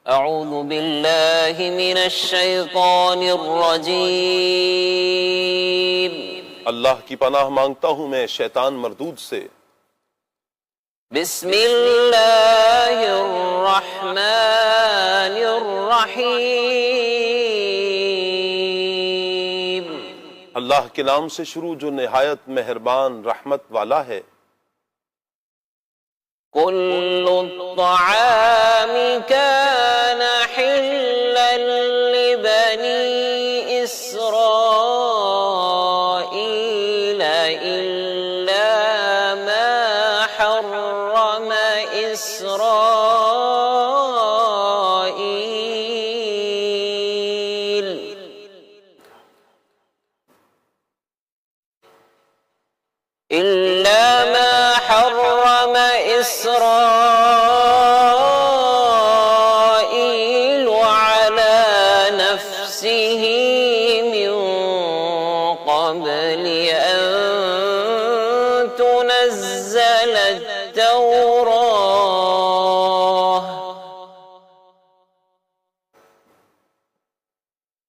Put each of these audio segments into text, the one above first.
اعوذ باللہ من الشیطان الرجیم۔ اللہ کی پناہ مانگتا ہوں میں شیطان مردود سے۔ بسم اللہ الرحمن الرحیم۔ اللہ کے نام سے شروع جو نہایت مہربان رحمت والا ہے۔ کل الطعام کان حلا لبنی اسرائیل الا ما حرم اسرائیل الا ما حرم إسرائيل على نفسه من قبل أن تنزل التوراة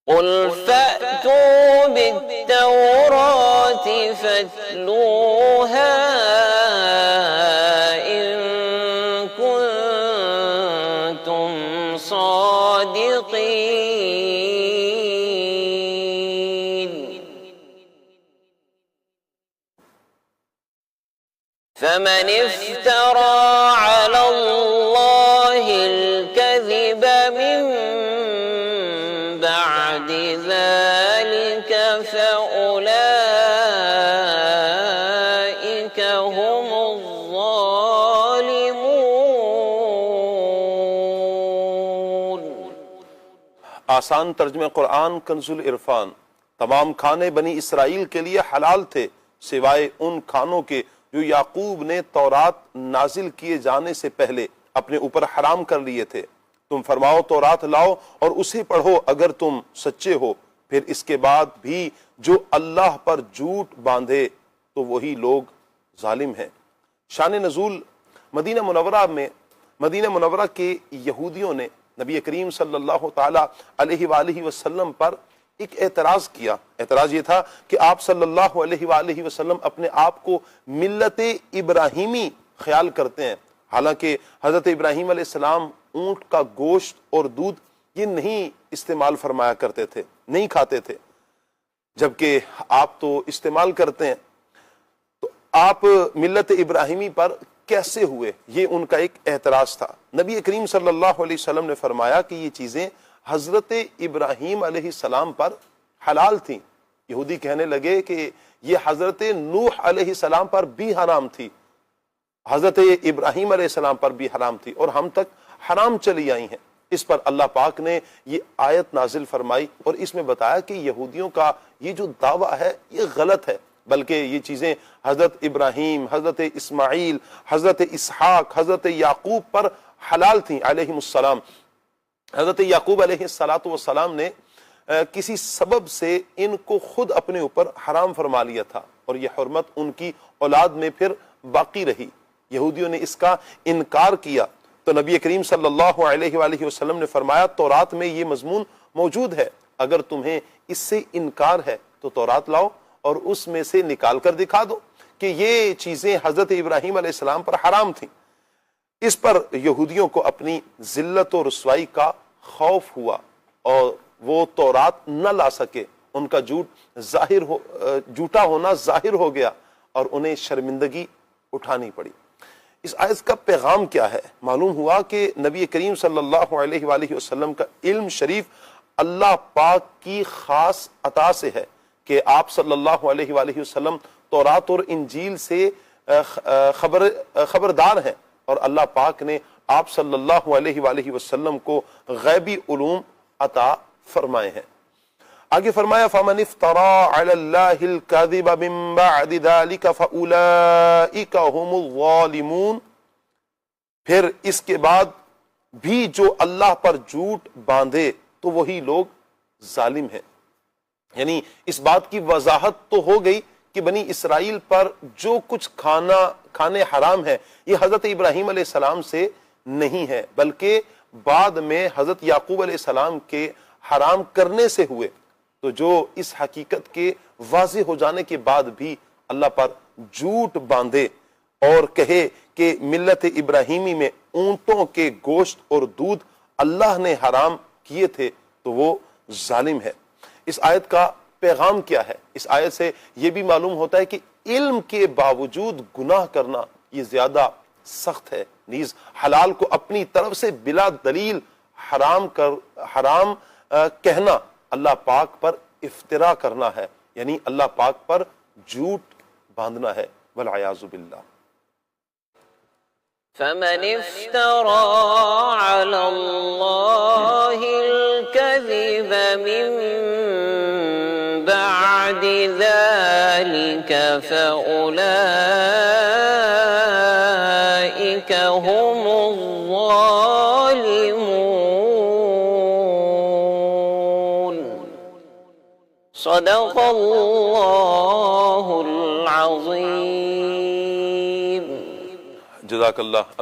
قل فأتوا بالتوراة فاتلوها فمن افترى على الله الكذب من بعد ذلك فأولئك هم الظالمون۔ آسان ترجمہ قرآن کنز العرفان۔ تمام کھانے بنی اسرائیل کے لیے حلال تھے سوائے ان کھانوں کے جو یعقوب نے تورات نازل کیے جانے سے پہلے اپنے اوپر حرام کر لیے تھے۔ تم فرماؤ تورات لاؤ اور اسے پڑھو اگر تم سچے ہو، پھر اس کے بعد بھی جو اللہ پر جھوٹ باندھے تو وہی لوگ ظالم ہیں۔ شان نزول مدینہ منورہ کے یہودیوں نے نبی کریم صلی اللہ تعالی علیہ وآلہ وسلم پر ایک اعتراض کیا۔ اعتراض یہ تھا کہ آپ صلی اللہ علیہ وآلہ وسلم اپنے آپ کو ملت ابراہیمی خیال کرتے ہیں، حالانکہ حضرت ابراہیم علیہ السلام اونٹ کا گوشت اور دودھ یہ نہیں استعمال فرمایا کرتے تھے، نہیں کھاتے تھے، جبکہ آپ تو استعمال کرتے ہیں، تو آپ ملت ابراہیمی پر کیسے ہوئے؟ یہ ان کا ایک اعتراض تھا۔ نبی کریم صلی اللہ علیہ وسلم نے فرمایا کہ یہ چیزیں حضرت ابراہیم علیہ السلام پر حلال تھیں۔ یہودی کہنے لگے کہ یہ حضرت نوح علیہ السلام پر بھی حرام تھی، حضرت ابراہیم علیہ السلام پر بھی حرام تھی اور ہم تک حرام چلی آئی ہیں۔ اس پر اللہ پاک نے یہ آیت نازل فرمائی اور اس میں بتایا کہ یہودیوں کا یہ جو دعویٰ ہے یہ غلط ہے، بلکہ یہ چیزیں حضرت ابراہیم، حضرت اسماعیل، حضرت اسحاق، حضرت یعقوب پر حلال تھیں علیہم السلام۔ حضرت یعقوب علیہ السلام نے کسی سبب سے ان کو خود اپنے اوپر حرام فرما لیا تھا اور یہ حرمت ان کی اولاد میں پھر باقی رہی۔ یہودیوں نے اس کا انکار کیا تو نبی کریم صلی اللہ علیہ وآلہ وسلم نے فرمایا تورات میں یہ مضمون موجود ہے، اگر تمہیں اس سے انکار ہے تو تورات لاؤ اور اس میں سے نکال کر دکھا دو کہ یہ چیزیں حضرت ابراہیم علیہ السلام پر حرام تھیں۔ اس پر یہودیوں کو اپنی ذلت و رسوائی کا خوف ہوا اور وہ تورات نہ لا سکے، ان کا جھوٹا ہونا ظاہر ہو گیا اور انہیں شرمندگی اٹھانی پڑی۔ اس آیت کا پیغام کیا ہے؟ معلوم ہوا کہ نبی کریم صلی اللہ علیہ وآلہ وسلم کا علم شریف اللہ پاک کی خاص عطا سے ہے کہ آپ صلی اللہ علیہ وآلہ وسلم تورات اور انجیل سے خبردار ہیں اور اللہ پاک نے آپ صلی اللہ علیہ وآلہ وسلم کو غیبی علوم عطا فرمائے ہیں۔ آگے فرمایا فَمَنِ افْتَرَى عَلَى اللَّهِ الْكَذِبَ مِن بَعْدِ ذَلِكَ فَأُولَئِكَ هُمُ الظَّالِمُونَ، پھر اس کے بعد بھی جو اللہ پر جھوٹ باندھے تو وہی لوگ ظالم ہیں۔ یعنی اس بات کی وضاحت تو ہو گئی کہ بنی اسرائیل پر جو کچھ کھانے حرام ہے یہ حضرت ابراہیم علیہ السلام سے نہیں ہے، بلکہ بعد میں حضرت یعقوب علیہ السلام کے حرام کرنے سے ہوئے، تو جو اس حقیقت کے واضح ہو جانے کے بعد بھی اللہ پر جھوٹ باندھے اور کہے کہ ملت ابراہیمی میں اونٹوں کے گوشت اور دودھ اللہ نے حرام کیے تھے، تو وہ ظالم ہے۔ اس آیت کا پیغام کیا ہے؟ اس آیت سے یہ بھی معلوم ہوتا ہے کہ علم کے باوجود گناہ کرنا یہ زیادہ سخت ہے، نیز حلال کو اپنی طرف سے بلا دلیل حرام کہنا اللہ پاک پر افترا کرنا ہے، یعنی اللہ پاک پر جھوٹ باندھنا ہے، والعیاذ باللہ۔ فمن افترى على الله الكذب من بعد ذلك فأولئك هم الظالمون۔ صدق الله العظيم۔ جزاک اللہ۔